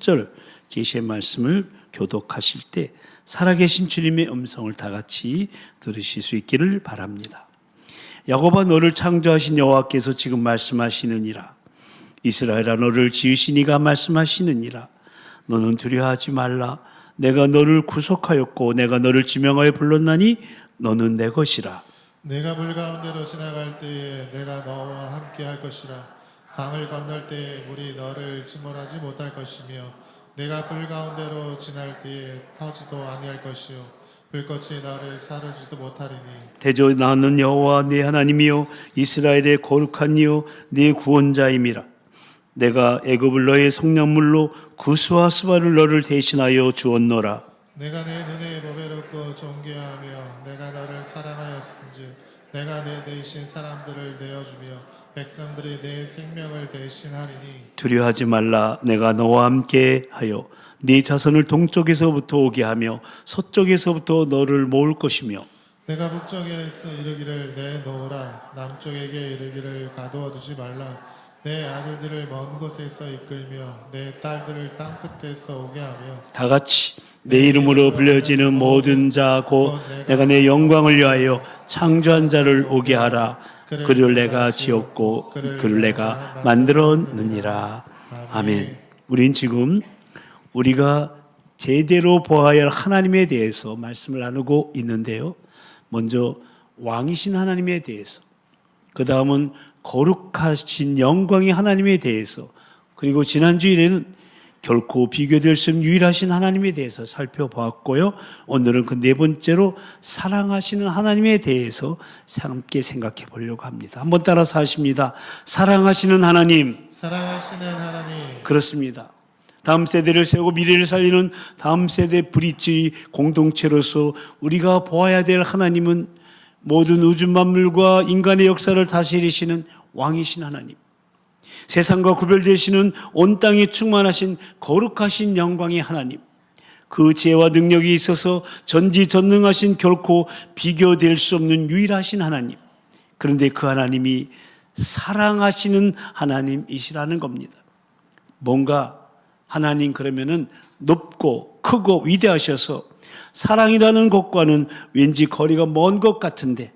첫 계시의 말씀을 교독하실 때 살아계신 주님의 음성을 다 같이 들으실 수 있기를 바랍니다. 야곱아, 너를 창조하신 여호와께서 지금 말씀하시느니라. 이스라엘아, 너를 지으신 이가 말씀하시느니라. 너는 두려워하지 말라. 내가 너를 구속하였고 내가 너를 지명하여 불렀나니 너는 내 것이라. 내가 물 가운데로 지나갈 때에 내가 너와 함께 할 것이라. 강을 건널 때에 물이 너를 침몰하지 못할 것이며 내가 불 가운데로 지날 때에 타지도 아니할 것이요 불꽃이 너를 사르지도 못하리니. 대저 나는 여호와 네 하나님이요 이스라엘의 거룩한 이요 네 구원자임이라. 내가 애굽을 너의 속량물로 구스와 스바를 너를 대신하여 주었노라. 내가 내 눈에 보배롭고 존귀하며 내가 너를 사랑하였은즉 내가 내 대신 사람들을 내어주며 백성들이 내 생명을 대신하리니. 두려워하지 말라. 내가 너와 함께 하여 네 자손을 동쪽에서부터 오게 하며 서쪽에서부터 너를 모을 것이며 내가 북쪽에서 이르기를 내놓으라. 남쪽에게 이르기를 가두어두지 말라. 내 아들들을 먼 곳에서 이끌며 내 딸들을 땅끝에서 오게 하며. 다 같이 내 이름으로 불려지는 모든 자 곧 내가 내 영광을 위하여 창조한 자를 오게 하라. 그를 내가 지었고 그를 내가 만들었느니라. 아멘. 우린 지금 우리가 제대로 보아야 할 하나님에 대해서 말씀을 나누고 있는데요. 먼저 왕이신 하나님에 대해서, 그 다음은 거룩하신 영광의 하나님에 대해서, 그리고 지난주일에는 결코 비교될 수 없는 유일하신 하나님에 대해서 살펴보았고요. 오늘은 그 네 번째로 사랑하시는 하나님에 대해서 함께 생각해 보려고 합니다. 한번 따라서 하십니다. 사랑하시는 하나님. 사랑하시는 하나님. 그렇습니다. 다음 세대를 세우고 미래를 살리는 다음 세대 브릿지 공동체로서 우리가 보아야 될 하나님은 모든 우주 만물과 인간의 역사를 다스리시는 왕이신 하나님, 세상과 구별되시는 온 땅에 충만하신 거룩하신 영광의 하나님, 그 지혜와 능력이 있어서 전지전능하신 결코 비교될 수 없는 유일하신 하나님. 그런데 그 하나님이 사랑하시는 하나님이시라는 겁니다. 뭔가 하나님 그러면은 높고 크고 위대하셔서 사랑이라는 것과는 왠지 거리가 먼 것 같은데,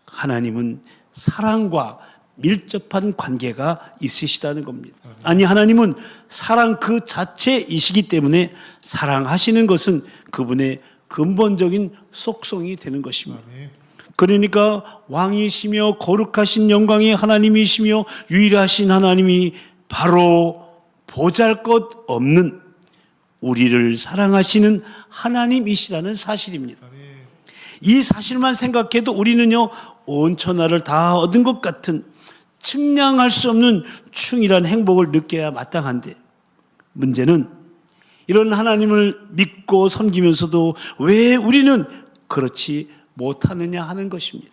하나님은 사랑과 밀접한 관계가 있으시다는 겁니다. 아니, 하나님은 사랑 그 자체이시기 때문에 사랑하시는 것은 그분의 근본적인 속성이 되는 것입니다. 그러니까 왕이시며 거룩하신 영광의 하나님이시며 유일하신 하나님이 바로 보잘것없는 우리를 사랑하시는 하나님이시라는 사실입니다. 이 사실만 생각해도 우리는요, 온 천하를 다 얻은 것 같은 측량할 수 없는 충일한 행복을 느껴야 마땅한데, 문제는 이런 하나님을 믿고 섬기면서도 왜 우리는 그렇지 못하느냐 하는 것입니다.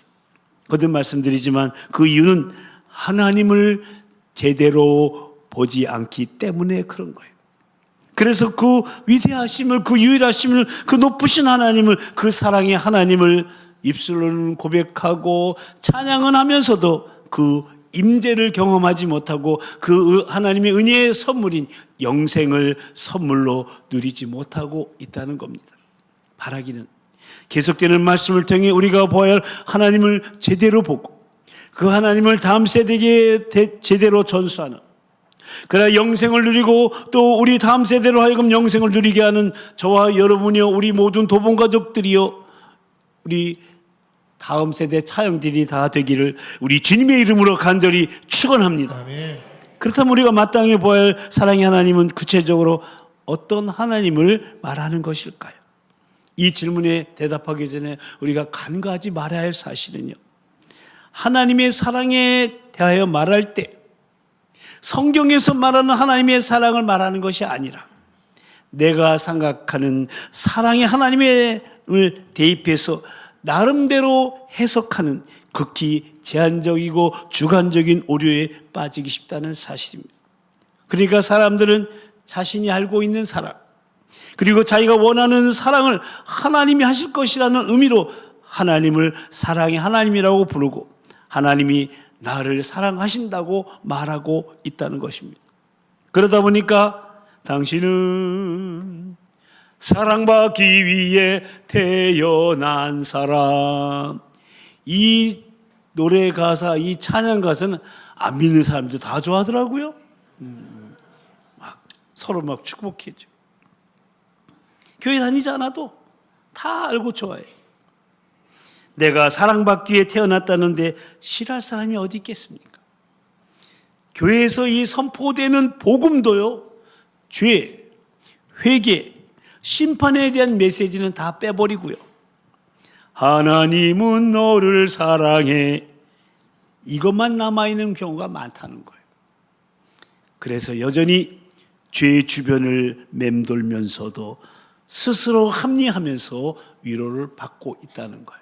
거듭 말씀드리지만 그 이유는 하나님을 제대로 보지 않기 때문에 그런 거예요. 그래서 그 위대하심을, 그 유일하심을, 그 높으신 하나님을, 그 사랑의 하나님을 입술로는 고백하고 찬양은 하면서도 그 임재를 경험하지 못하고 그 하나님의 은혜의 선물인 영생을 선물로 누리지 못하고 있다는 겁니다. 바라기는 계속되는 말씀을 통해 우리가 보아야 할 하나님을 제대로 보고 그 하나님을 다음 세대에 제대로 전수하는, 그러나 영생을 누리고 또 우리 다음 세대로 하여금 영생을 누리게 하는 저와 여러분이요, 우리 모든 도본 가족들이요, 우리 다음 세대 차영들이 다 되기를 우리 주님의 이름으로 간절히 축원합니다. 아멘. 그렇다면 우리가 마땅히 보아야 할 사랑의 하나님은 구체적으로 어떤 하나님을 말하는 것일까요? 이 질문에 대답하기 전에 우리가 간과하지 말아야 할 사실은요, 하나님의 사랑에 대하여 말할 때 성경에서 말하는 하나님의 사랑을 말하는 것이 아니라 내가 생각하는 사랑의 하나님을 대입해서 나름대로 해석하는 극히 제한적이고 주관적인 오류에 빠지기 쉽다는 사실입니다. 그러니까 사람들은 자신이 알고 있는 사랑, 그리고 자기가 원하는 사랑을 하나님이 하실 것이라는 의미로 하나님을 사랑의 하나님이라고 부르고 하나님이 나를 사랑하신다고 말하고 있다는 것입니다. 그러다 보니까 당신은 사랑받기 위해 태어난 사람. 이 노래 가사, 이 찬양 가사는 안 믿는 사람들 다 좋아하더라고요. 막 서로 막 축복해줘. 교회 다니지 않아도 다 알고 좋아해. 내가 사랑받기 위해 태어났다는데 싫어할 사람이 어디 있겠습니까? 교회에서 이 선포되는 복음도요, 죄, 회개, 심판에 대한 메시지는 다 빼버리고요. 하나님은 너를 사랑해. 이것만 남아있는 경우가 많다는 거예요. 그래서 여전히 죄 주변을 맴돌면서도 스스로 합리하면서 위로를 받고 있다는 거예요.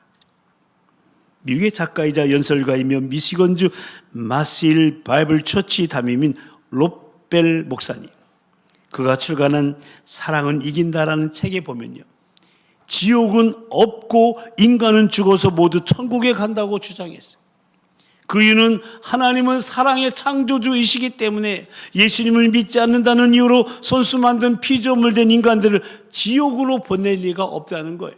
미국의 작가이자 연설가이며 미시건주 마실 바이블 처치 담임인 롭벨 목사님, 그가 출간한 사랑은 이긴다라는 책에 보면요, 지옥은 없고 인간은 죽어서 모두 천국에 간다고 주장했어요. 그 이유는 하나님은 사랑의 창조주이시기 때문에 예수님을 믿지 않는다는 이유로 손수 만든 피조물 된 인간들을 지옥으로 보낼 리가 없다는 거예요.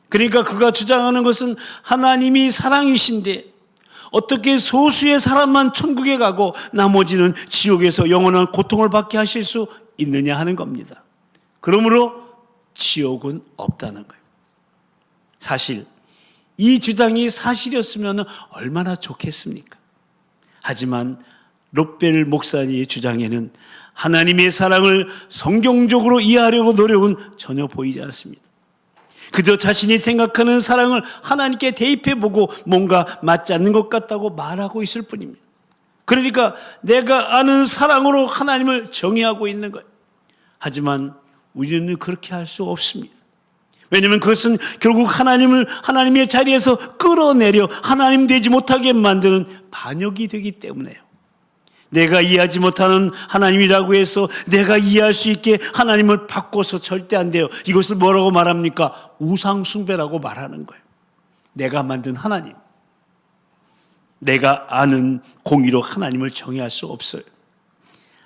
그러니까 그가 주장하는 것은 하나님이 사랑이신데 어떻게 소수의 사람만 천국에 가고 나머지는 지옥에서 영원한 고통을 받게 하실 수 있느냐 하는 겁니다. 그러므로 지옥은 없다는 거예요. 사실 이 주장이 사실이었으면 얼마나 좋겠습니까? 하지만 롭벨 목사님의 주장에는 하나님의 사랑을 성경적으로 이해하려고 노력은 전혀 보이지 않습니다. 그저 자신이 생각하는 사랑을 하나님께 대입해보고 뭔가 맞지 않는 것 같다고 말하고 있을 뿐입니다. 그러니까 내가 아는 사랑으로 하나님을 정의하고 있는 거예요. 하지만 우리는 그렇게 할 수 없습니다. 왜냐하면 그것은 결국 하나님을 하나님의 자리에서 끌어내려 하나님 되지 못하게 만드는 반역이 되기 때문에요. 내가 이해하지 못하는 하나님이라고 해서 내가 이해할 수 있게 하나님을 바꿔서 절대 안 돼요. 이것을 뭐라고 말합니까? 우상숭배라고 말하는 거예요. 내가 만든 하나님, 내가 아는 공의로 하나님을 정의할 수 없어요.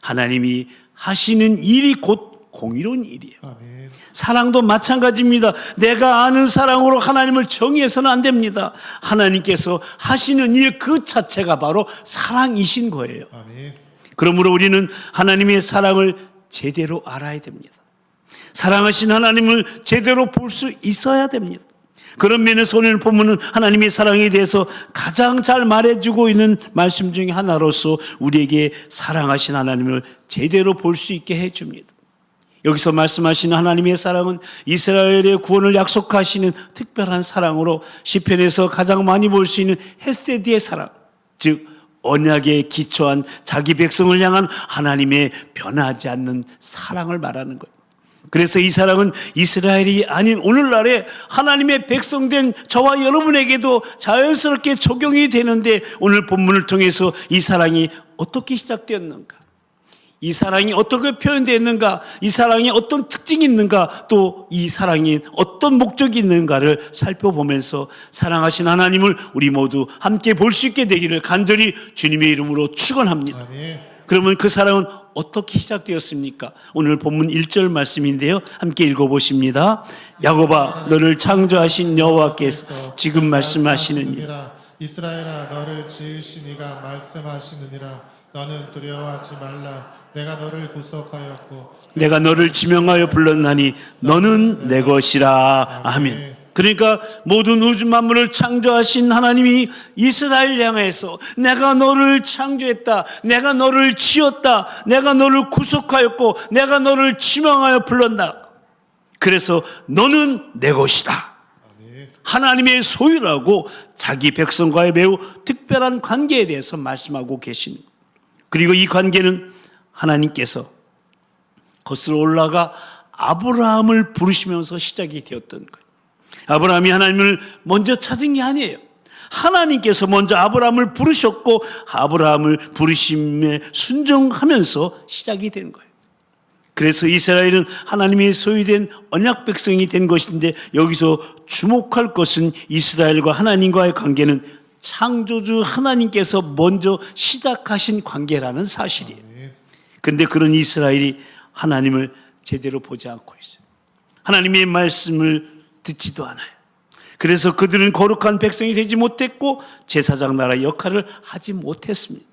하나님이 하시는 일이 곧 공의로운 일이에요. 아멘. 사랑도 마찬가지입니다. 내가 아는 사랑으로 하나님을 정의해서는 안 됩니다. 하나님께서 하시는 일 그 자체가 바로 사랑이신 거예요. 아멘. 그러므로 우리는 하나님의 사랑을 제대로 알아야 됩니다. 사랑하신 하나님을 제대로 볼 수 있어야 됩니다. 그런 면에서 오늘 본문은 하나님의 사랑에 대해서 가장 잘 말해주고 있는 말씀 중에 하나로서 우리에게 사랑하신 하나님을 제대로 볼 수 있게 해줍니다. 여기서 말씀하시는 하나님의 사랑은 이스라엘의 구원을 약속하시는 특별한 사랑으로 시편에서 가장 많이 볼 수 있는 헤세드의 사랑, 즉 언약에 기초한 자기 백성을 향한 하나님의 변하지 않는 사랑을 말하는 거예요. 그래서 이 사랑은 이스라엘이 아닌 오늘날에 하나님의 백성된 저와 여러분에게도 자연스럽게 적용이 되는데, 오늘 본문을 통해서 이 사랑이 어떻게 시작되었는가, 이 사랑이 어떻게 표현되었는가, 이 사랑에 어떤 특징이 있는가, 또 이 사랑이 어떤 목적이 있는가를 살펴보면서 사랑하신 하나님을 우리 모두 함께 볼 수 있게 되기를 간절히 주님의 이름으로 축원합니다. 아멘. 그러면 그 사랑은 어떻게 시작되었습니까? 오늘 본문 1절 말씀인데요, 함께 읽어보십니다. 야곱아, 너를 창조하신 여호와께서 지금 말씀하시느니 이스라엘아, 너를 지으신 이가 말씀하시느니라. 너는 두려워하지 말라. 내가 너를 구속하였고 내가 너를 지명하여 불렀나니 너는 내 것이라. 아멘. 그러니까 모든 우주 만물을 창조하신 하나님이 이스라엘 향해서 내가 너를 창조했다, 내가 너를 지었다, 내가 너를 구속하였고 내가 너를 지명하여 불렀다. 그래서 너는 내 것이다. 하나님의 소유라고 자기 백성과의 매우 특별한 관계에 대해서 말씀하고 계십니다. 그리고 이 관계는 하나님께서 거슬러 올라가 아브라함을 부르시면서 시작이 되었던 거예요. 아브라함이 하나님을 먼저 찾은 게 아니에요. 하나님께서 먼저 아브라함을 부르셨고 아브라함을 부르심에 순종하면서 시작이 된 거예요. 그래서 이스라엘은 하나님의 소유된 언약 백성이 된 것인데, 여기서 주목할 것은 이스라엘과 하나님과의 관계는 창조주 하나님께서 먼저 시작하신 관계라는 사실이에요. 근데 그런 이스라엘이 하나님을 제대로 보지 않고 있어요. 하나님의 말씀을 듣지도 않아요. 그래서 그들은 거룩한 백성이 되지 못했고 제사장 나라의 역할을 하지 못했습니다.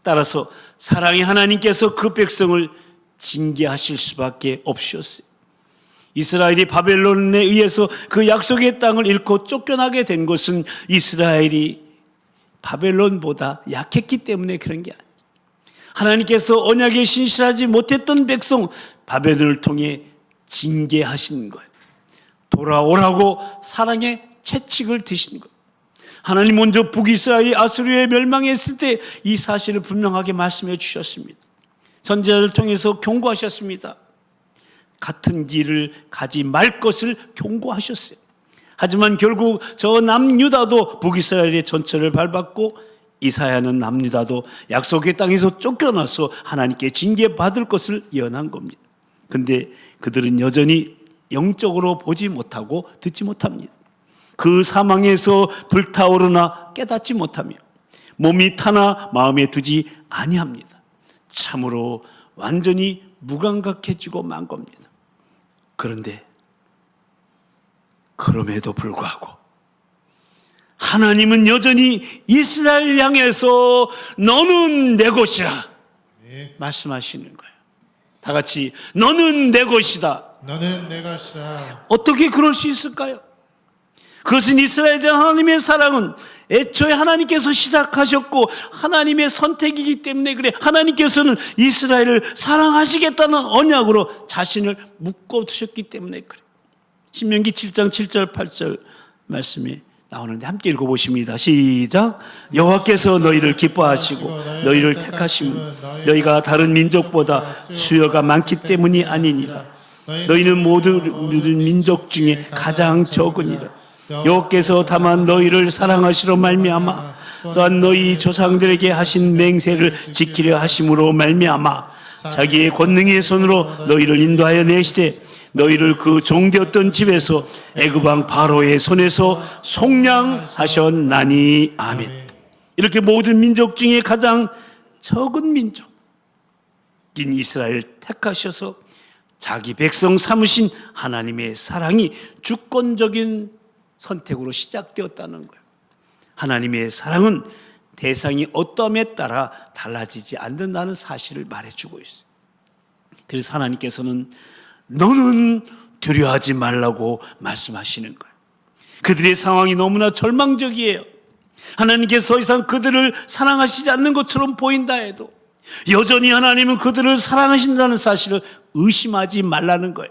따라서 사랑의 하나님께서 그 백성을 징계하실 수밖에 없으셨어요. 이스라엘이 바벨론에 의해서 그 약속의 땅을 잃고 쫓겨나게 된 것은 이스라엘이 바벨론보다 약했기 때문에 그런 게 아니에요. 하나님께서 언약에 신실하지 못했던 백성 바벨론을 통해 징계하신 거예요. 돌아오라고 사랑의 채찍을 드신 거예요. 하나님 먼저 북이스라엘이 아수르에 멸망했을 때 이 사실을 분명하게 말씀해 주셨습니다. 선지자를 통해서 경고하셨습니다. 같은 길을 가지 말 것을 경고하셨어요. 하지만 결국 저 남유다도 북이스라엘의 전철을 밟았고 이사야는 남유다도 약속의 땅에서 쫓겨나서 하나님께 징계받을 것을 예언한 겁니다. 근데 그들은 여전히 영적으로 보지 못하고 듣지 못합니다. 그 사망에서 불타오르나 깨닫지 못하며 몸이 타나 마음에 두지 아니합니다. 참으로 완전히 무감각해지고 만 겁니다. 그런데 그럼에도 불구하고 하나님은 여전히 이스라엘 향해서 너는 내 것이라 말씀하시는 거예요. 다 같이 너는 내 것이다. 너는 내 것이라. 어떻게 그럴 수 있을까요? 그것은 이스라엘에 대한 하나님의 사랑은 애초에 하나님께서 시작하셨고 하나님의 선택이기 때문에 그래. 하나님께서는 이스라엘을 사랑하시겠다는 언약으로 자신을 묶어두셨기 때문에 그래. 신명기 7장 7절 8절 말씀이 나오는데 함께 읽어보십니다. 시작. 여호와께서 너희를 기뻐하시고 너희를 택하심은 너희가 다른 민족보다 수요가 많기 때문이 아니니라. 너희는 모든 민족 중에 가장 적으니라. 여호와께서 다만 너희를 사랑하시러 말미암아 또한 너희 조상들에게 하신 맹세를 지키려 하심으로 말미암아 자기의 권능의 손으로 너희를 인도하여 내시되 너희를 그 종되었던 집에서 애굽 왕 바로의 손에서 속량하셨나니. 아멘. 이렇게 모든 민족 중에 가장 적은 민족인 이스라엘 택하셔서 자기 백성 삼으신 하나님의 사랑이 주권적인 선택으로 시작되었다는 거예요. 하나님의 사랑은 대상이 어떠함에 따라 달라지지 않는다는 사실을 말해주고 있어요. 그래서 하나님께서는 너는 두려워하지 말라고 말씀하시는 거예요. 그들의 상황이 너무나 절망적이에요. 하나님께서 더 이상 그들을 사랑하시지 않는 것처럼 보인다 해도 여전히 하나님은 그들을 사랑하신다는 사실을 의심하지 말라는 거예요.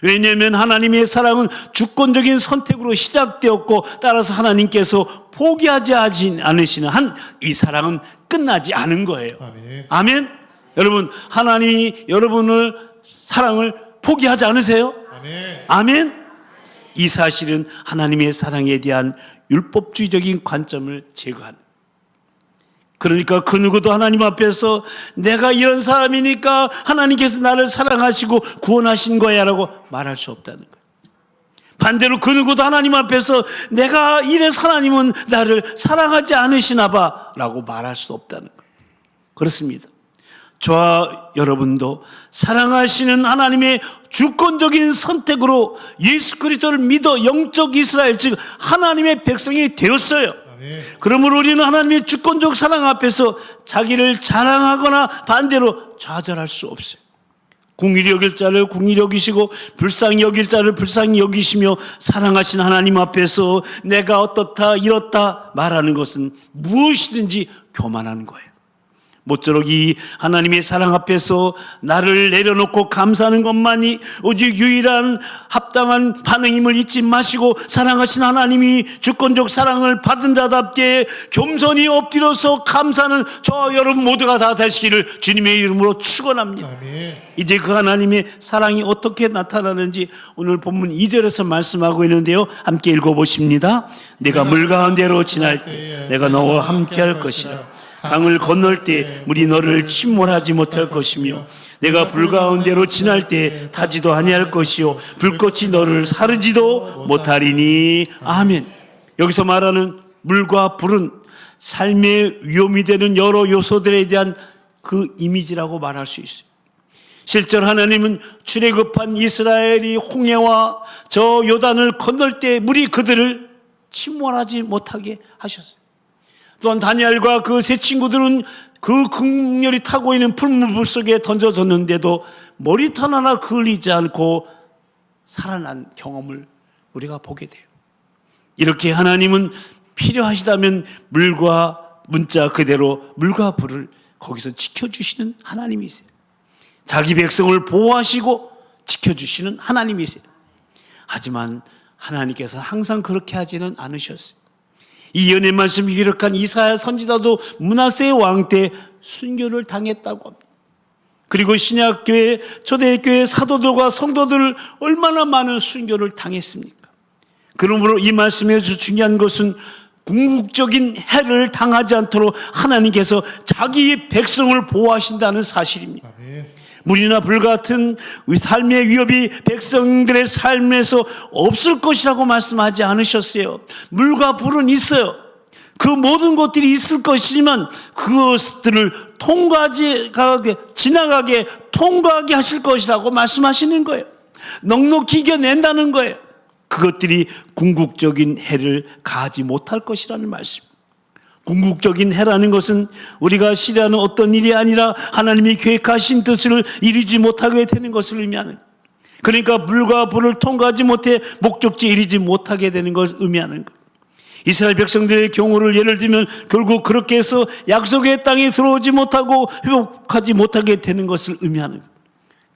왜냐하면 하나님의 사랑은 주권적인 선택으로 시작되었고 따라서 하나님께서 포기하지 않으시는 한 이 사랑은 끝나지 않은 거예요. 아멘. 아멘. 여러분, 하나님이 여러분을 사랑을 포기하지 않으세요? 아멘. 아멘. 이 사실은 하나님의 사랑에 대한 율법주의적인 관점을 제거하는. 그러니까 그 누구도 하나님 앞에서 내가 이런 사람이니까 하나님께서 나를 사랑하시고 구원하신 거야 라고 말할 수 없다는 거예요. 반대로 그 누구도 하나님 앞에서 내가 이래서 하나님은 나를 사랑하지 않으시나 봐 라고 말할 수 없다는 거예요. 그렇습니다. 저와 여러분도 사랑하시는 하나님의 주권적인 선택으로 예수 그리스도를 믿어 영적 이스라엘 즉 하나님의 백성이 되었어요. 그러므로 우리는 하나님의 주권적 사랑 앞에서 자기를 자랑하거나 반대로 좌절할 수 없어요. 궁일이 여길 자를 궁일이 여기시고 불쌍히 여길 자를 불쌍히 여기시며 사랑하신 하나님 앞에서 내가 어떻다 이렇다 말하는 것은 무엇이든지 교만한 거예요. 모쪼록 이 하나님의 사랑 앞에서 나를 내려놓고 감사하는 것만이 오직 유일한 합당한 반응임을 잊지 마시고 사랑하신 하나님이 주권적 사랑을 받은 자답게 겸손히 엎드려서 감사하는 저와 여러분 모두가 다 되시기를 주님의 이름으로 축원합니다. 아멘. 이제 그 하나님의 사랑이 어떻게 나타나는지 오늘 본문 2절에서 말씀하고 있는데요. 함께 읽어보십니다. 내가 물 가운데로 지날 때 내가 너와 함께 할 것이라. 강을 건널 때 물이 너를 침몰하지 못할 것이며 내가 불 가운데로 지날 때 타지도 아니할 것이요 불꽃이 너를 사르지도 못하리니. 아멘. 여기서 말하는 물과 불은 삶의 위험이 되는 여러 요소들에 대한 그 이미지라고 말할 수 있어요. 실제로 하나님은 출애굽한 이스라엘이 홍해와 저 요단을 건널 때 물이 그들을 침몰하지 못하게 하셨어요. 또한 다니엘과 그 세 친구들은 그 극렬히 타고 있는 풀무불 속에 던져졌는데도 머리털 하나 그을리지 않고 살아난 경험을 우리가 보게 돼요. 이렇게 하나님은 필요하시다면 물과 문자 그대로 물과 불을 거기서 지켜주시는 하나님이세요. 자기 백성을 보호하시고 지켜주시는 하나님이세요. 하지만 하나님께서 항상 그렇게 하지는 않으셨어요. 이 연의 말씀이 기록한 이사야 선지자도 므낫세 왕 때 순교를 당했다고 합니다. 그리고 신약교회, 초대교회 사도들과 성도들 얼마나 많은 순교를 당했습니까? 그러므로 이 말씀에서 중요한 것은 궁극적인 해를 당하지 않도록 하나님께서 자기 백성을 보호하신다는 사실입니다. 아멘. 물이나 불 같은 삶의 위협이 백성들의 삶에서 없을 것이라고 말씀하지 않으셨어요. 물과 불은 있어요. 그 모든 것들이 있을 것이지만 그것들을 지나가게 통과하게 하실 것이라고 말씀하시는 거예요. 넉넉히 이겨낸다는 거예요. 그것들이 궁극적인 해를 가하지 못할 것이라는 말씀. 궁극적인 해라는 것은 우리가 싫어하는 어떤 일이 아니라 하나님이 계획하신 뜻을 이루지 못하게 되는 것을 의미하는, 그러니까 물과 불을 통과하지 못해 목적지에 이르지 못하게 되는 것을 의미하는 것. 이스라엘 백성들의 경우를 예를 들면 결국 그렇게 해서 약속의 땅에 들어오지 못하고 회복하지 못하게 되는 것을 의미하는 것.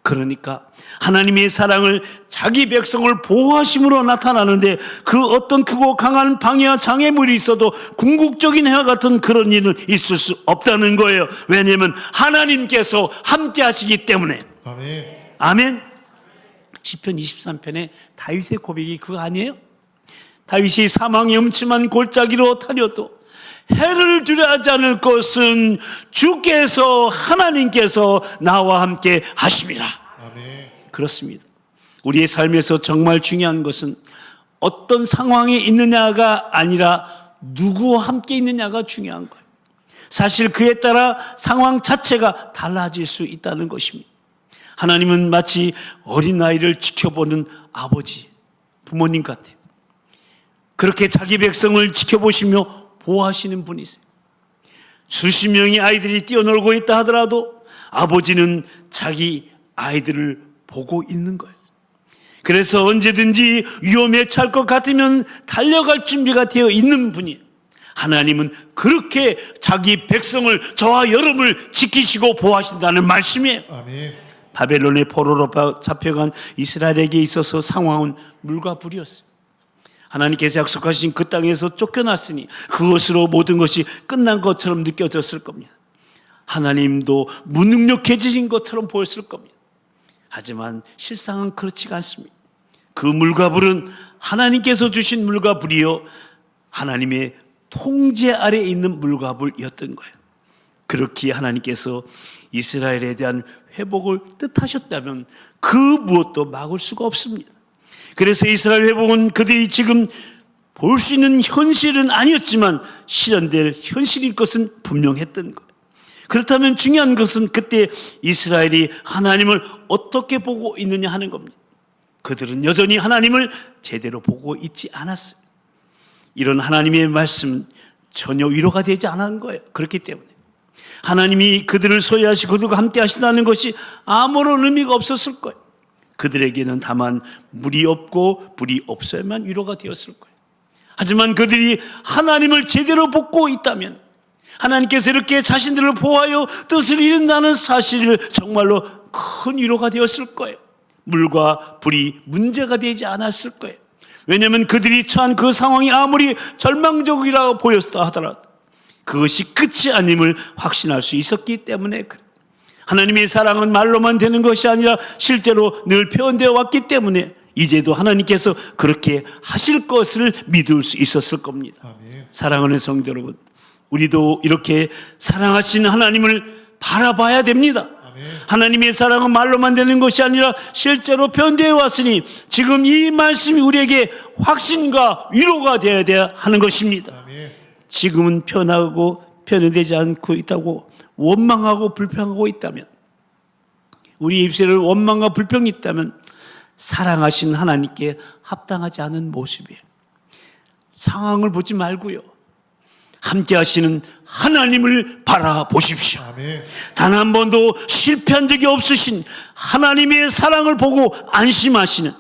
그러니까 하나님의 사랑을 자기 백성을 보호하심으로 나타나는데 그 어떤 크고 강한 방해와 장애물이 있어도 궁극적인 해와 같은 그런 일은 있을 수 없다는 거예요. 왜냐하면 하나님께서 함께 하시기 때문에. 아멘. 아멘. 시편 23편의 다윗의 고백이 그거 아니에요? 다윗이 사망의 음침한 골짜기로 다녀도 해를 두려워하지 않을 것은 주께서 하나님께서 나와 함께 하심이라. 아멘. 그렇습니다. 우리의 삶에서 정말 중요한 것은 어떤 상황에 있느냐가 아니라 누구와 함께 있느냐가 중요한 거예요. 사실 그에 따라 상황 자체가 달라질 수 있다는 것입니다. 하나님은 마치 어린아이를 지켜보는 아버지, 부모님 같아요. 그렇게 자기 백성을 지켜보시며 보호하시는 분이세요. 수십 명의 아이들이 뛰어놀고 있다 하더라도 아버지는 자기 아이들을 보고 있는 거예요. 그래서 언제든지 위험에 처할 것 같으면 달려갈 준비가 되어 있는 분이에요. 하나님은 그렇게 자기 백성을, 저와 여러분을 지키시고 보호하신다는 말씀이에요. 아멘. 바벨론의 포로로 잡혀간 이스라엘에게 있어서 상황은 물과 불이었어요. 하나님께서 약속하신 그 땅에서 쫓겨났으니 그것으로 모든 것이 끝난 것처럼 느껴졌을 겁니다. 하나님도 무능력해지신 것처럼 보였을 겁니다. 하지만 실상은 그렇지가 않습니다. 그 물과 불은 하나님께서 주신 물과 불이요, 하나님의 통제 아래에 있는 물과 불이었던 거예요. 그렇기에 하나님께서 이스라엘에 대한 회복을 뜻하셨다면 그 무엇도 막을 수가 없습니다. 그래서 이스라엘 회복은 그들이 지금 볼 수 있는 현실은 아니었지만 실현될 현실인 것은 분명했던 거예요. 그렇다면 중요한 것은 그때 이스라엘이 하나님을 어떻게 보고 있느냐 하는 겁니다. 그들은 여전히 하나님을 제대로 보고 있지 않았어요. 이런 하나님의 말씀은 전혀 위로가 되지 않은 거예요. 그렇기 때문에 하나님이 그들을 소유하시고 그들과 함께 하신다는 것이 아무런 의미가 없었을 거예요. 그들에게는 다만 물이 없고 불이 없어야만 위로가 되었을 거예요. 하지만 그들이 하나님을 제대로 보고 있다면 하나님께서 이렇게 자신들을 보호하여 뜻을 이룬다는 사실을 정말로 큰 위로가 되었을 거예요. 물과 불이 문제가 되지 않았을 거예요. 왜냐하면 그들이 처한 그 상황이 아무리 절망적이라고 보였다 하더라도 그것이 끝이 아님을 확신할 수 있었기 때문에 그래요. 하나님의 사랑은 말로만 되는 것이 아니라 실제로 늘 표현되어 왔기 때문에 이제도 하나님께서 그렇게 하실 것을 믿을 수 있었을 겁니다. 아멘. 사랑하는 성도 여러분, 우리도 이렇게 사랑하시는 하나님을 바라봐야 됩니다. 아멘. 하나님의 사랑은 말로만 되는 것이 아니라 실제로 표현되어 왔으니 지금 이 말씀이 우리에게 확신과 위로가 되어야 하는 것입니다. 아멘. 지금은 표현되지 않고 있다고 원망하고 불평하고 있다면 우리 입술에 원망과 불평이 있다면 사랑하신 하나님께 합당하지 않은 모습이에요. 상황을 보지 말고요, 함께 하시는 하나님을 바라보십시오. 아멘. 단 한 번도 실패한 적이 없으신 하나님의 사랑을 보고 안심하시는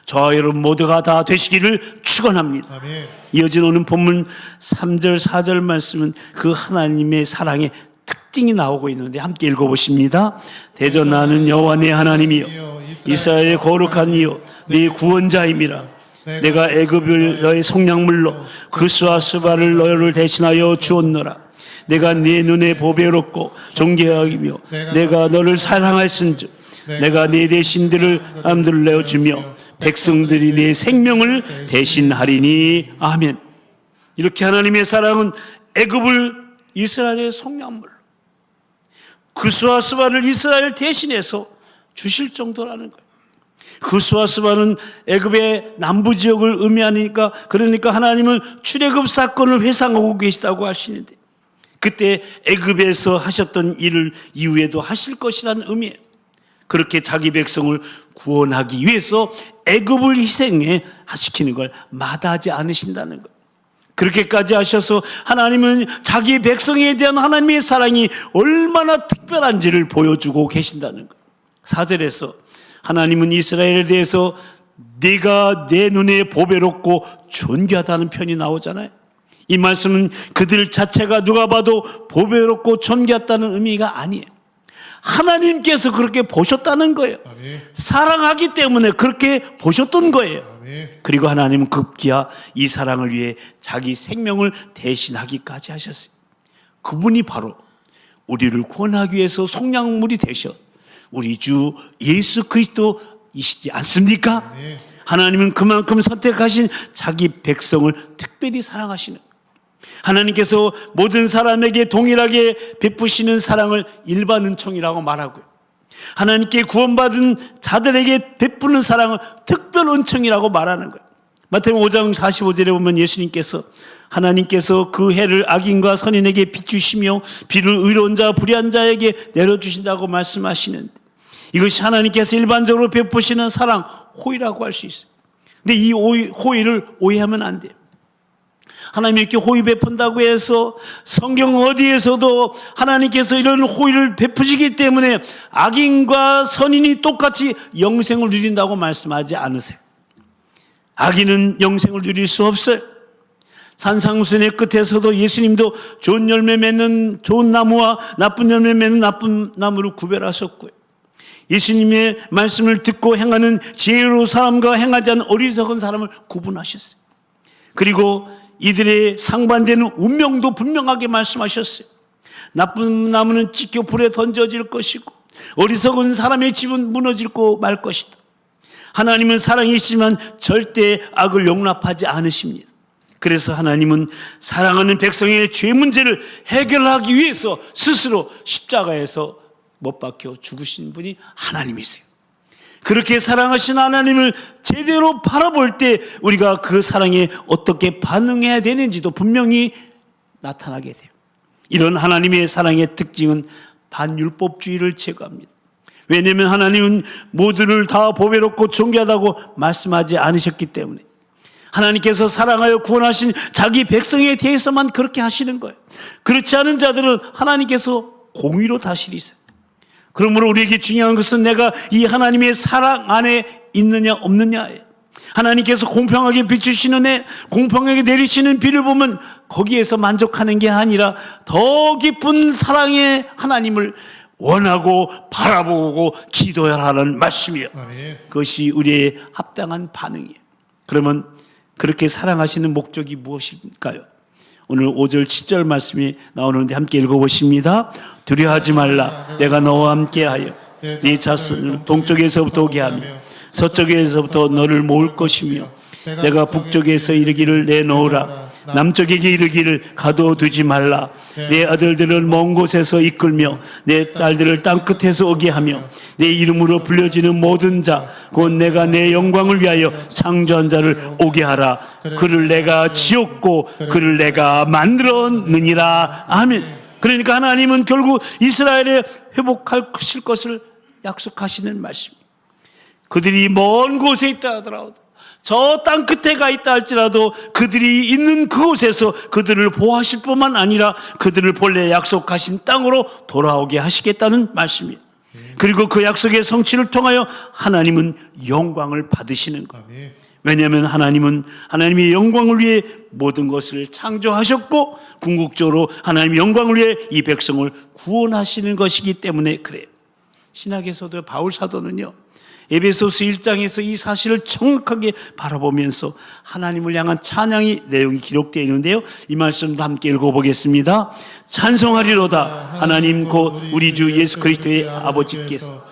저와 여러분 모두가 다 되시기를 축원합니다. 아멘. 이어진 오는 본문 3절 4절 말씀은 그 하나님의 사랑의 특징이 나오고 있는데 함께 읽어보십니다. 대전하는 여호와 내 하나님이여, 이스라엘의 거룩한 이여, 네 구원자임이라. 내가 애굽을 너의 속량물로 그스와 스바를 너를 대신하여 주었노라. 내가 네 눈에 보배롭고 존귀하며 내가 너를 사랑하였은즉 내가 네 대신들을 남들을 내어주며 백성들이 네 생명을 대신하리니. 아멘. 이렇게 하나님의 사랑은 애굽을 이스라엘의 속량물로, 그스와 스바를 이스라엘 대신해서 주실 정도라는 거예요. 그스와 스바는 애굽의 남부 지역을 의미하니까, 그러니까 하나님은 출애굽 사건을 회상하고 계시다고 하시는데, 그때 애굽에서 하셨던 일을 이후에도 하실 것이라는 의미예요. 그렇게 자기 백성을 구원하기 위해서 애굽을 희생해 시키는 걸 마다하지 않으신다는 거예요. 그렇게까지 하셔서 하나님은 자기 백성에 대한 하나님의 사랑이 얼마나 특별한지를 보여주고 계신다는 거예요. 4절에서 하나님은 이스라엘에 대해서 네가 내 눈에 보배롭고 존귀하다는 표현이 나오잖아요. 이 말씀은 그들 자체가 누가 봐도 보배롭고 존귀하다는 의미가 아니에요. 하나님께서 그렇게 보셨다는 거예요. 아멘. 사랑하기 때문에 그렇게 보셨던 거예요. 아멘. 그리고 하나님은 급기야 이 사랑을 위해 자기 생명을 대신하기까지 하셨어요. 그분이 바로 우리를 구원하기 위해서 속량물이 되셔 우리 주 예수 그리스도이시지 않습니까? 아멘. 하나님은 그만큼 선택하신 자기 백성을 특별히 사랑하시는, 하나님께서 모든 사람에게 동일하게 베푸시는 사랑을 일반 은총이라고 말하고요, 하나님께 구원받은 자들에게 베푸는 사랑을 특별 은총이라고 말하는 거예요. 마태복음 5장 45절에 보면 예수님께서 하나님께서 그 해를 악인과 선인에게 비추시며 비를 의로운 자 불의한 자에게 내려주신다고 말씀하시는데, 이것이 하나님께서 일반적으로 베푸시는 사랑, 호의라고 할 수 있어요. 근데 이 호의를 오해하면 안 돼요. 하나님이 이렇게 호의 베푼다고 해서 성경 어디에서도 하나님께서 이런 호의를 베푸시기 때문에 악인과 선인이 똑같이 영생을 누린다고 말씀하지 않으세요. 악인은 영생을 누릴 수 없어요. 산상순의 끝에서도 예수님도 좋은 열매 맺는 좋은 나무와 나쁜 열매 맺는 나쁜 나무를 구별하셨고요, 예수님의 말씀을 듣고 행하는 지혜로운 사람과 행하지 않은 어리석은 사람을 구분하셨어요. 그리고 이들의 상반되는 운명도 분명하게 말씀하셨어요. 나쁜 나무는 찢겨 불에 던져질 것이고 어리석은 사람의 집은 무너지고 말 것이다. 하나님은 사랑이시지만 절대 악을 용납하지 않으십니다. 그래서 하나님은 사랑하는 백성의 죄 문제를 해결하기 위해서 스스로 십자가에서 못 박혀 죽으신 분이 하나님이세요. 그렇게 사랑하신 하나님을 제대로 바라볼 때 우리가 그 사랑에 어떻게 반응해야 되는지도 분명히 나타나게 돼요. 이런 하나님의 사랑의 특징은 반율법주의를 제거합니다. 왜냐하면 하나님은 모두를 다 보배롭고 존귀하다고 말씀하지 않으셨기 때문에, 하나님께서 사랑하여 구원하신 자기 백성에 대해서만 그렇게 하시는 거예요. 그렇지 않은 자들은 하나님께서 공의로 다스리세요. 그러므로 우리에게 중요한 것은 내가 이 하나님의 사랑 안에 있느냐 없느냐예요. 하나님께서 공평하게 비추시는 애, 공평하게 내리시는 비를 보면 거기에서 만족하는 게 아니라 더 깊은 사랑의 하나님을 원하고 바라보고 기도해야 하는 말씀이에요. 아멘. 그것이 우리의 합당한 반응이에요. 그러면 그렇게 사랑하시는 목적이 무엇일까요? 오늘 5절 7절 말씀이 나오는데 함께 읽어보십니다. 두려워하지 말라. 내가 너와 함께하여 네 자손을 동쪽에서부터 오게 하며 서쪽에서부터 너를 모을 것이며 내가 북쪽에서 이르기를 내놓으라. 남쪽에게 이르기를 가둬두지 말라. 내 아들들을 먼 곳에서 이끌며 내 딸들을 땅끝에서 오게 하며 내 이름으로 불려지는 모든 자 곧 내가 내 영광을 위하여 창조한 자를 오게 하라. 그를 내가 지었고 그를 내가 만들었느니라. 아멘. 그러니까 하나님은 결국 이스라엘에 회복하실 것을 약속하시는 말씀입니다. 그들이 먼 곳에 있다 하더라도, 저 땅 끝에 가 있다 할지라도 그들이 있는 그곳에서 그들을 보호하실 뿐만 아니라 그들을 본래 약속하신 땅으로 돌아오게 하시겠다는 말씀입니다. 그리고 그 약속의 성취를 통하여 하나님은 영광을 받으시는 것. 아멘. 왜냐하면 하나님은 하나님의 영광을 위해 모든 것을 창조하셨고 궁극적으로 하나님의 영광을 위해 이 백성을 구원하시는 것이기 때문에 그래요. 신약에서도 바울 사도는요, 에베소서 1장에서 이 사실을 정확하게 바라보면서 하나님을 향한 찬양의 내용이 기록되어 있는데요, 이 말씀도 함께 읽어보겠습니다. 찬송하리로다 하나님 곧 우리 주 예수 그리스도의 아버지께서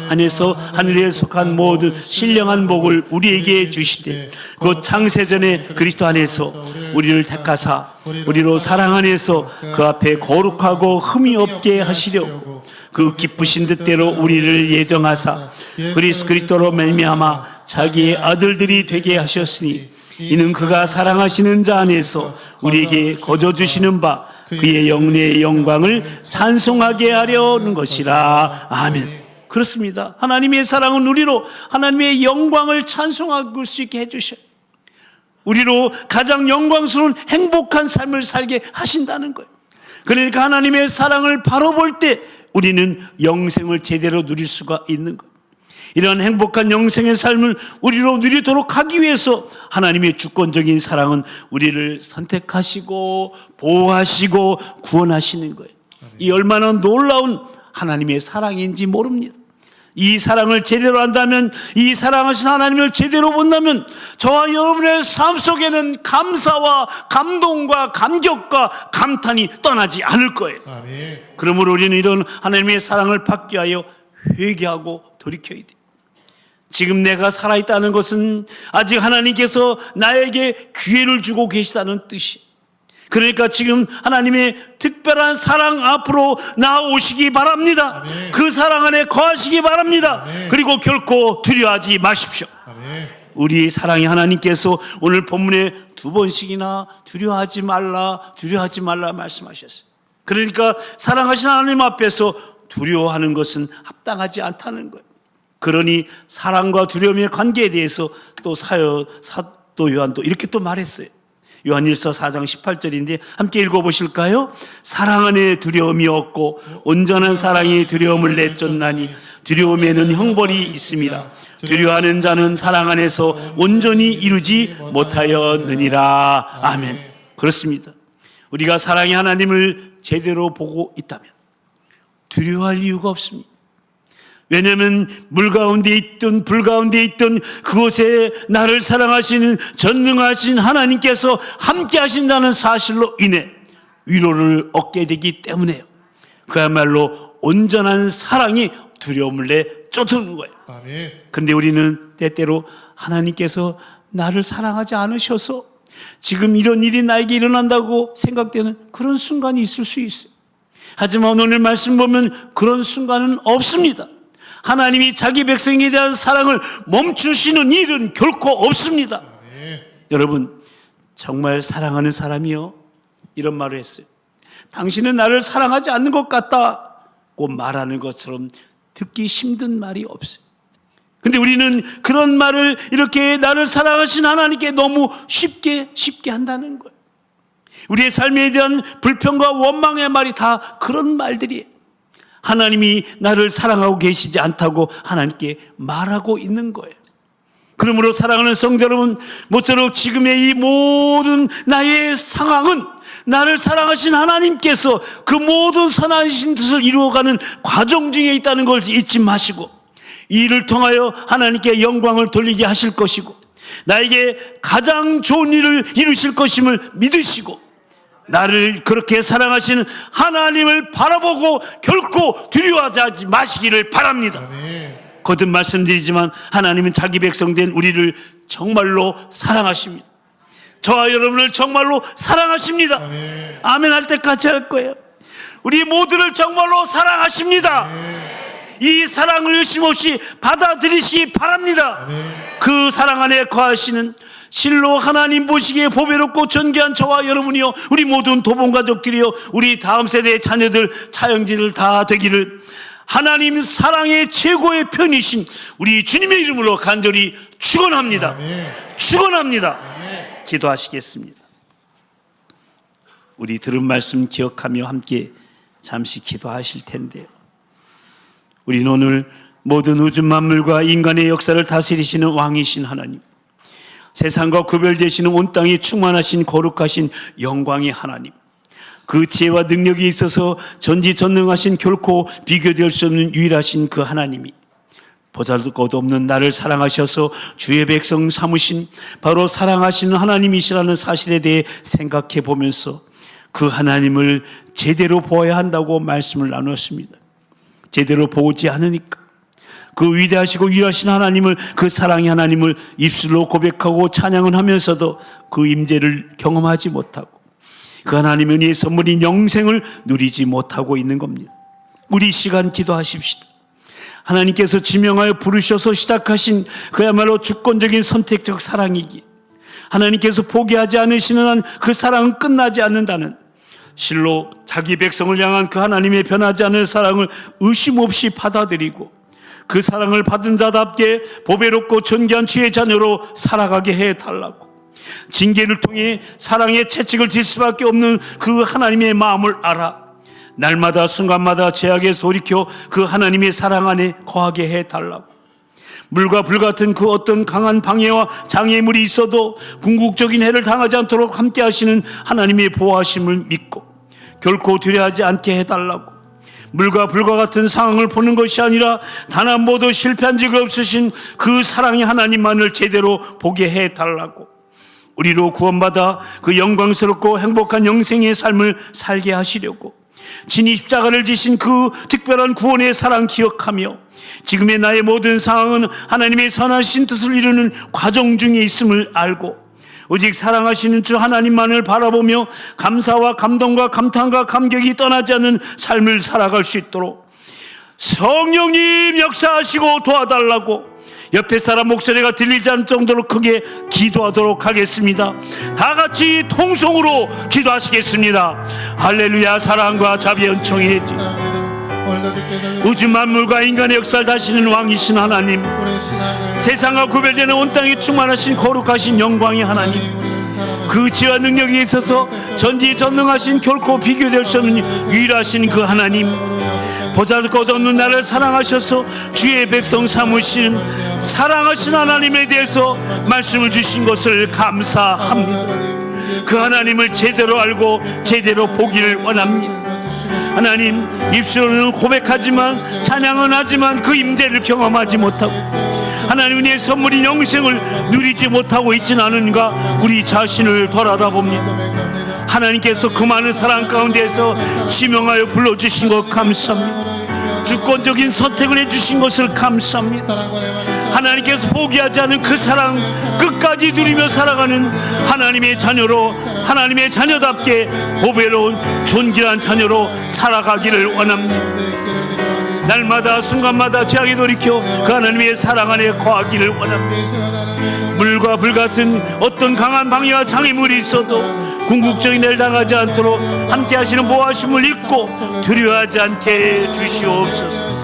안에서 하늘에 속한 모든 신령한 복을 우리에게 주시되 곧 창세전에 그리스도 안에서 우리를 택하사 우리로 사랑 안에서 그 앞에 거룩하고 흠이 없게 하시려고 그 기쁘신 뜻대로 우리를 예정하사 그리스도로 말미암아 자기의 아들들이 되게 하셨으니 이는 그가 사랑하시는 자 안에서 우리에게 거저 주시는 바 그의 영내의 영광을 찬송하게 하려는 것이라. 아멘. 그렇습니다. 하나님의 사랑은 우리로 하나님의 영광을 찬송할 수 있게 해주셔요. 우리로 가장 영광스러운 행복한 삶을 살게 하신다는 거예요. 그러니까 하나님의 사랑을 바로 볼 때 우리는 영생을 제대로 누릴 수가 있는 거예요. 이런 행복한 영생의 삶을 우리로 누리도록 하기 위해서 하나님의 주권적인 사랑은 우리를 선택하시고 보호하시고 구원하시는 거예요. 이 얼마나 놀라운 하나님의 사랑인지 모릅니다. 이 사랑을 제대로 안다면, 이 사랑하신 하나님을 제대로 본다면 저와 여러분의 삶 속에는 감사와 감동과 감격과 감탄이 떠나지 않을 거예요. 아멘. 그러므로 우리는 이런 하나님의 사랑을 받기 위하여 회개하고 돌이켜야 돼요. 지금 내가 살아있다는 것은 아직 하나님께서 나에게 기회를 주고 계시다는 뜻이에요. 그러니까 지금 하나님의 특별한 사랑 앞으로 나오시기 바랍니다. 아멘. 그 사랑 안에 거하시기 바랍니다. 아멘. 그리고 결코 두려워하지 마십시오. 아멘. 우리 사랑의 하나님께서 오늘 본문에 2번씩이나 두려워하지 말라 말씀하셨어요. 그러니까 사랑하신 하나님 앞에서 두려워하는 것은 합당하지 않다는 거예요. 그러니 사랑과 두려움의 관계에 대해서 또 사도 요한도 이렇게 또 말했어요. 요한일서 4장 18절인데 함께 읽어보실까요? 사랑 안에 두려움이 없고 온전한 사랑이 두려움을 내쫓나니 두려움에는 형벌이 있습니다. 두려워하는 자는 사랑 안에서 온전히 이루지 못하였느니라. 아멘. 그렇습니다. 우리가 사랑의 하나님을 제대로 보고 있다면 두려워할 이유가 없습니다. 왜냐하면 물 가운데 있든 불 가운데 있든 그곳에 나를 사랑하시는 전능하신 하나님께서 함께 하신다는 사실로 인해 위로를 얻게 되기 때문에요. 그야말로 온전한 사랑이 두려움을 내쫓는 거예요. 아멘. 그런데 우리는 때때로 하나님께서 나를 사랑하지 않으셔서 지금 이런 일이 나에게 일어난다고 생각되는 그런 순간이 있을 수 있어요. 하지만 오늘 말씀 보면 그런 순간은 없습니다. 하나님이 자기 백성에 대한 사랑을 멈추시는 일은 결코 없습니다. 아멘. 여러분, 정말 사랑하는 사람이요, 이런 말을 했어요. 당신은 나를 사랑하지 않는 것 같다고 말하는 것처럼 듣기 힘든 말이 없어요. 근데 우리는 그런 말을 이렇게 나를 사랑하신 하나님께 너무 쉽게 한다는 거예요. 우리의 삶에 대한 불평과 원망의 말이 다 그런 말들이에요. 하나님이 나를 사랑하고 계시지 않다고 하나님께 말하고 있는 거예요. 그러므로 사랑하는 성도 여러분, 모쪼록 지금의 이 모든 나의 상황은 나를 사랑하신 하나님께서 그 모든 선하신 뜻을 이루어가는 과정 중에 있다는 걸 잊지 마시고 이 일을 통하여 하나님께 영광을 돌리게 하실 것이고 나에게 가장 좋은 일을 이루실 것임을 믿으시고 나를 그렇게 사랑하시는 하나님을 바라보고 결코 두려워하지 마시기를 바랍니다. 아멘. 거듭 말씀드리지만 하나님은 자기 백성된 우리를 정말로 사랑하십니다. 저와 여러분을 정말로 사랑하십니다. 아멘. 아멘 할 때까지 할 거예요. 우리 모두를 정말로 사랑하십니다. 아멘. 이 사랑을 의심 없이 받아들이시기 바랍니다. 아멘. 그 사랑 안에 거하시는 실로 하나님 보시기에 보배롭고 존귀한 저와 여러분이요, 우리 모든 도봉가족들이요, 우리 다음 세대의 자녀들, 차영지들 다 되기를 하나님 사랑의 최고의 편이신 우리 주님의 이름으로 간절히 축원합니다. 아멘. 축원합니다. 아멘. 기도하시겠습니다. 우리 들은 말씀 기억하며 함께 잠시 기도하실 텐데요. 우리는 오늘 모든 우주 만물과 인간의 역사를 다스리시는 왕이신 하나님, 세상과 구별되시는 온 땅에 충만하신 거룩하신 영광의 하나님, 그 지혜와 능력이 있어서 전지전능하신 결코 비교될 수 없는 유일하신 그 하나님이 보잘것없는 나를 사랑하셔서 주의 백성 삼으신 바로 사랑하시는 하나님이시라는 사실에 대해 생각해 보면서 그 하나님을 제대로 보아야 한다고 말씀을 나눴습니다. 제대로 보지 않으니까 그 위대하시고 유일하신 하나님을, 그 사랑의 하나님을 입술로 고백하고 찬양은 하면서도 그 임재를 경험하지 못하고 그 하나님의 은혜의 선물인 영생을 누리지 못하고 있는 겁니다. 우리 시간 기도하십시다. 하나님께서 지명하여 부르셔서 시작하신 그야말로 주권적인 선택적 사랑이기, 하나님께서 포기하지 않으시는 한 그 사랑은 끝나지 않는다는, 실로 자기 백성을 향한 그 하나님의 변하지 않을 사랑을 의심 없이 받아들이고 그 사랑을 받은 자답게 보배롭고 존귀한 주의 자녀로 살아가게 해달라고, 징계를 통해 사랑의 채찍을 질 수밖에 없는 그 하나님의 마음을 알아 날마다 순간마다 죄악에서 돌이켜 그 하나님의 사랑 안에 거하게 해달라고, 물과 불 같은 그 어떤 강한 방해와 장애물이 있어도 궁극적인 해를 당하지 않도록 함께 하시는 하나님의 보호하심을 믿고 결코 두려워하지 않게 해달라고, 물과 불과 같은 상황을 보는 것이 아니라 단 한 번도 실패한 적이 없으신 그 사랑의 하나님만을 제대로 보게 해달라고, 우리로 구원받아 그 영광스럽고 행복한 영생의 삶을 살게 하시려고 진이 십자가를 지신 그 특별한 구원의 사랑 기억하며 지금의 나의 모든 상황은 하나님의 선하신 뜻을 이루는 과정 중에 있음을 알고 오직 사랑하시는 주 하나님만을 바라보며 감사와 감동과 감탄과 감격이 떠나지 않는 삶을 살아갈 수 있도록 성령님 역사하시고 도와달라고 옆에 사람 목소리가 들리지 않을 정도로 크게 기도하도록 하겠습니다. 다 같이 통성으로 기도하시겠습니다. 할렐루야. 사랑과 자비의 은총의 우주 만물과 인간의 역사를 다시는 왕이신 하나님, 세상과 구별되는 온 땅에 충만하신 거룩하신 영광의 하나님, 그 지혜와 능력에 있어서 전지전능하신 결코 비교될 수 없는 유일하신 그 하나님, 보잘것없는 나를 사랑하셔서 주의 백성 삼으신 사랑하신 하나님에 대해서 말씀을 주신 것을 감사합니다. 그 하나님을 제대로 알고 제대로 보기를 원합니다. 하나님, 입술로는 고백하지만 찬양은 하지만 그 임재를 경험하지 못하고 하나님 은혜의 선물인 영생을 누리지 못하고 있지는 않은가 우리 자신을 돌아다 봅니다. 하나님께서 그 많은 사랑 가운데에서 지명하여 불러주신 것 감사합니다. 주권적인 선택을 해주신 것을 감사합니다. 하나님께서 포기하지 않은 그 사랑 끝까지 누리며 살아가는 하나님의 자녀로, 하나님의 자녀답게 보배로운 존귀한 자녀로 살아가기를 원합니다. 날마다 순간마다 죄악에 돌이켜 그 하나님의 사랑 안에 거하기를 원합니다. 물과 불 같은 어떤 강한 방해와 장애물이 있어도 궁극적인 일을 당하지 않도록 함께 하시는 보호하심을 잊고 두려워하지 않게 주시옵소서.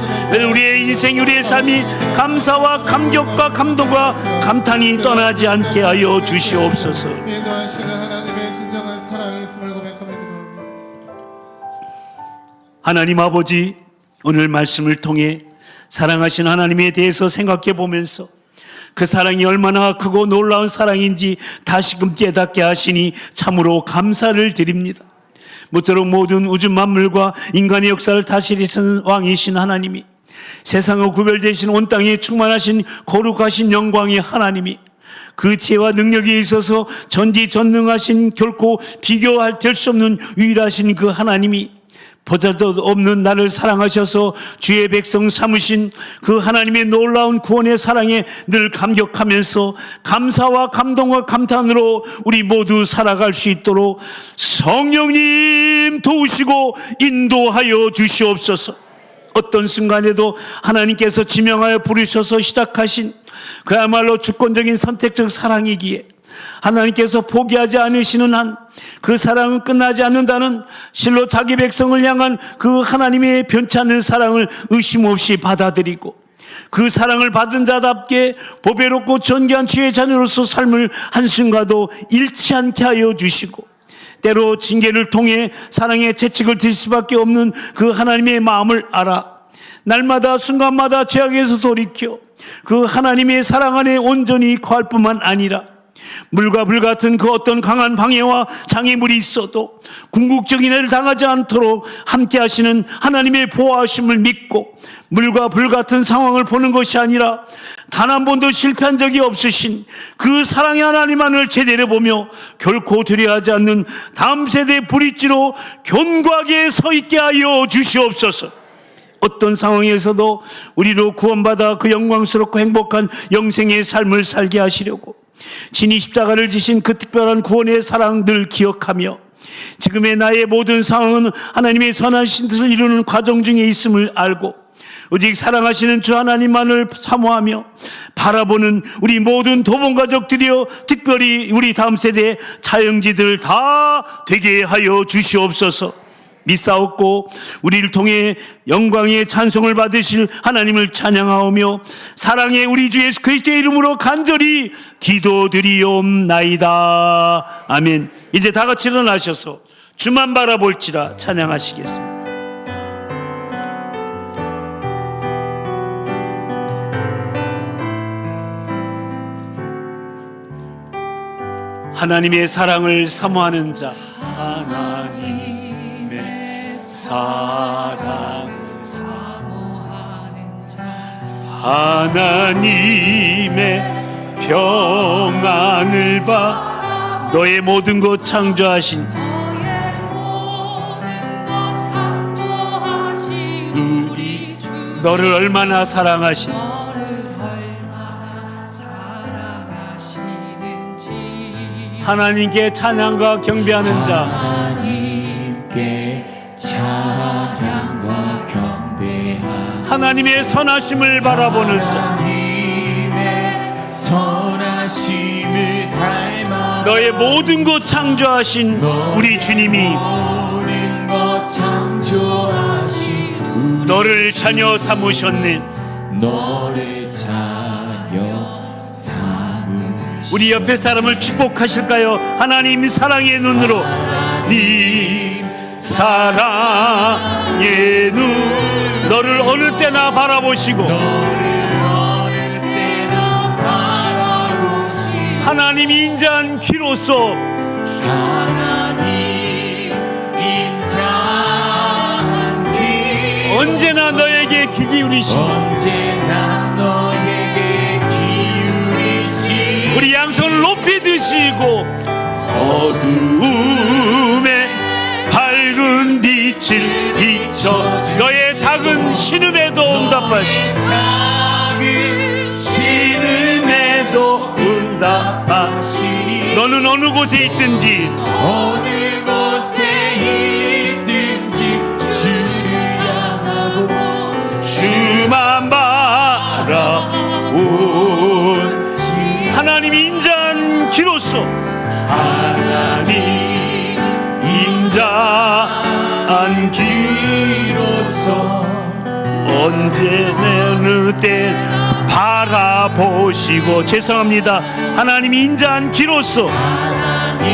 우리의 인생, 우리의 삶이 감사와 감격과 감동과 감탄이 떠나지 않게 하여 주시옵소서. 하나님 아버지, 오늘 말씀을 통해 사랑하신 하나님에 대해서 생각해 보면서 그 사랑이 얼마나 크고 놀라운 사랑인지 다시금 깨닫게 하시니 참으로 감사를 드립니다. 모쪼록 모든 우주 만물과 인간의 역사를 다스리시는 왕이신 하나님이, 세상과 구별되신 온 땅에 충만하신 거룩하신 영광의 하나님이, 그 지혜와 능력에 있어서 전지전능하신 결코 비교할 될 수 없는 유일하신 그 하나님이 보잘도 없는 나를 사랑하셔서 주의 백성 삼으신 그 하나님의 놀라운 구원의 사랑에 늘 감격하면서 감사와 감동과 감탄으로 우리 모두 살아갈 수 있도록 성령님 도우시고 인도하여 주시옵소서. 어떤 순간에도 하나님께서 지명하여 부르셔서 시작하신 그야말로 주권적인 선택적 사랑이기에 하나님께서 포기하지 않으시는 한 그 사랑은 끝나지 않는다는 실로 자기 백성을 향한 그 하나님의 변치 않는 사랑을 의심 없이 받아들이고 그 사랑을 받은 자답게 보배롭고 존귀한 주의 자녀로서 삶을 한순간도 잃지 않게 하여 주시고 때로 징계를 통해 사랑의 채찍을 들 수밖에 없는 그 하나님의 마음을 알아 날마다 순간마다 죄악에서 돌이켜 그 하나님의 사랑 안에 온전히 거할 뿐만 아니라 물과 불 같은 그 어떤 강한 방해와 장애물이 있어도 궁극적인 해를 당하지 않도록 함께 하시는 하나님의 보호하심을 믿고 물과 불 같은 상황을 보는 것이 아니라 단 한 번도 실패한 적이 없으신 그 사랑의 하나님만을 제대로 보며 결코 두려워하지 않는 다음 세대의 브릿지로 견고하게 서 있게 하여 주시옵소서. 어떤 상황에서도 우리로 구원받아 그 영광스럽고 행복한 영생의 삶을 살게 하시려고 진이 십자가를 지신 그 특별한 구원의 사랑 늘 기억하며 지금의 나의 모든 상황은 하나님의 선하신 뜻을 이루는 과정 중에 있음을 알고 오직 사랑하시는 주 하나님만을 사모하며 바라보는 우리 모든 도본 가족들이여 특별히 우리 다음 세대의 자영지들 다 되게 하여 주시옵소서. 믿사옵고 우리를 통해 영광의 찬송을 받으실 하나님을 찬양하오며 사랑의 우리 주 예수 그리스도의 이름으로 간절히 기도드리옵나이다. 아멘. 이제 다 같이 일어나셔서 주만 바라볼지라 찬양하시겠습니다. 하나님의 사랑을 사모하는 자, 하나님의 사랑을 사모하는 자, 하나님의 평안을 봐 너의 모든 것 창조하신 우리 주 너를 얼마나 사랑하신 하나님께 찬양과 경배하는 자, 하나님께 찬양과 경배하는 하나님의 선하심을 바라보는 자, 하나님의 선하심을 닮아 너의 모든 것 창조하신 우리 주님이 모든 것 창조하신 너를 자녀 삼으셨네. 너를 자녀 우리 옆에 사람을 축복하실까요? 하나님 사랑의 눈으로 하나님 사랑의 눈 너를 어느 때나 바라보시고 하나님 인자한 귀로서 하나님 인자한 귀 언제나 너에게 귀 기울이시고 언제나 너에게 우리 양손을 높이 드시고 어두움에 밝은 빛을 비춰 너의 작은 신음에도 응답하시고 신음에도 응답하시니 너는 어느 곳에 있든지 어느 곳에 있든지 주를 향하고 주만 바라온 하나님 인자한 귀로서 하나님 인자한 귀로서 언제나 어느 때 바라보시고 죄송합니다. 하나님 인자한 귀로서 하나님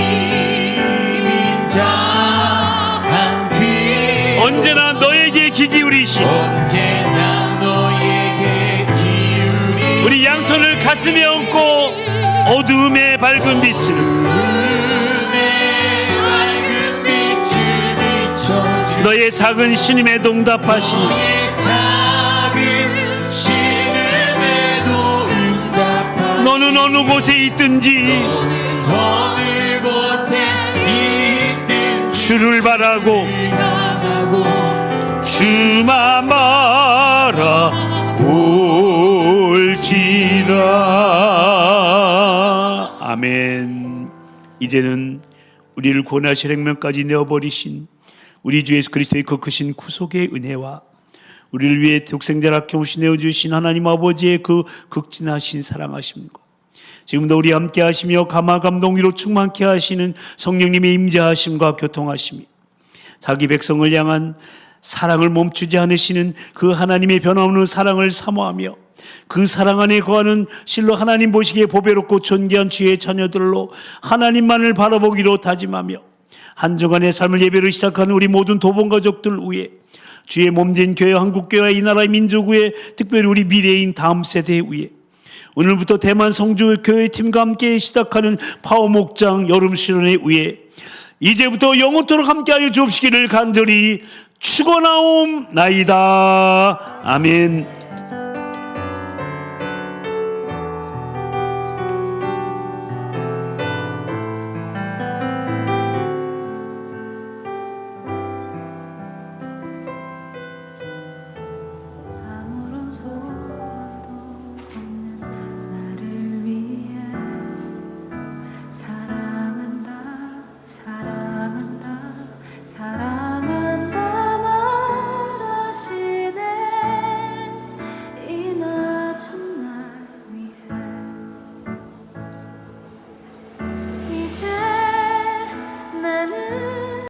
인자한 귀 언제나 너에게 귀 기울이시 언제나 너에게 기울이 우리 양손을 가슴에 얹고 어두움의 밝은 빛을 너의 작은 신임에도 응답하시니 너는 어느 곳에 있든지 주를 바라고 주만 바라볼지라. 아멘. 이제는 우리를 고난의 행명까지 내어버리신 우리 주 예수 그리스도의 그 크신 구속의 은혜와 우리를 위해 독생자를 아낌없이 내어주신 하나님 아버지의 그 극진하신 사랑하심과 지금도 우리 함께 하시며 감화 감동으로 충만케 하시는 성령님의 임재하심과 교통하심이 자기 백성을 향한 사랑을 멈추지 않으시는 그 하나님의 변함없는 사랑을 사모하며 그 사랑 안에 거하는 실로 하나님 보시기에 보배롭고 존귀한 주의 자녀들로 하나님만을 바라보기로 다짐하며 한 주간의 삶을 예배로 시작하는 우리 모든 도봉가족들 위해 주의 몸된 교회 한국교회 이 나라의 민족 위에 특별히 우리 미래인 다음 세대 위에 오늘부터 대만 성주 교회팀과 함께 시작하는 파워 목장 여름 실현에 위해 이제부터 영원토록 함께하여 주옵시기를 간절히 축원하옵나이다. 아멘.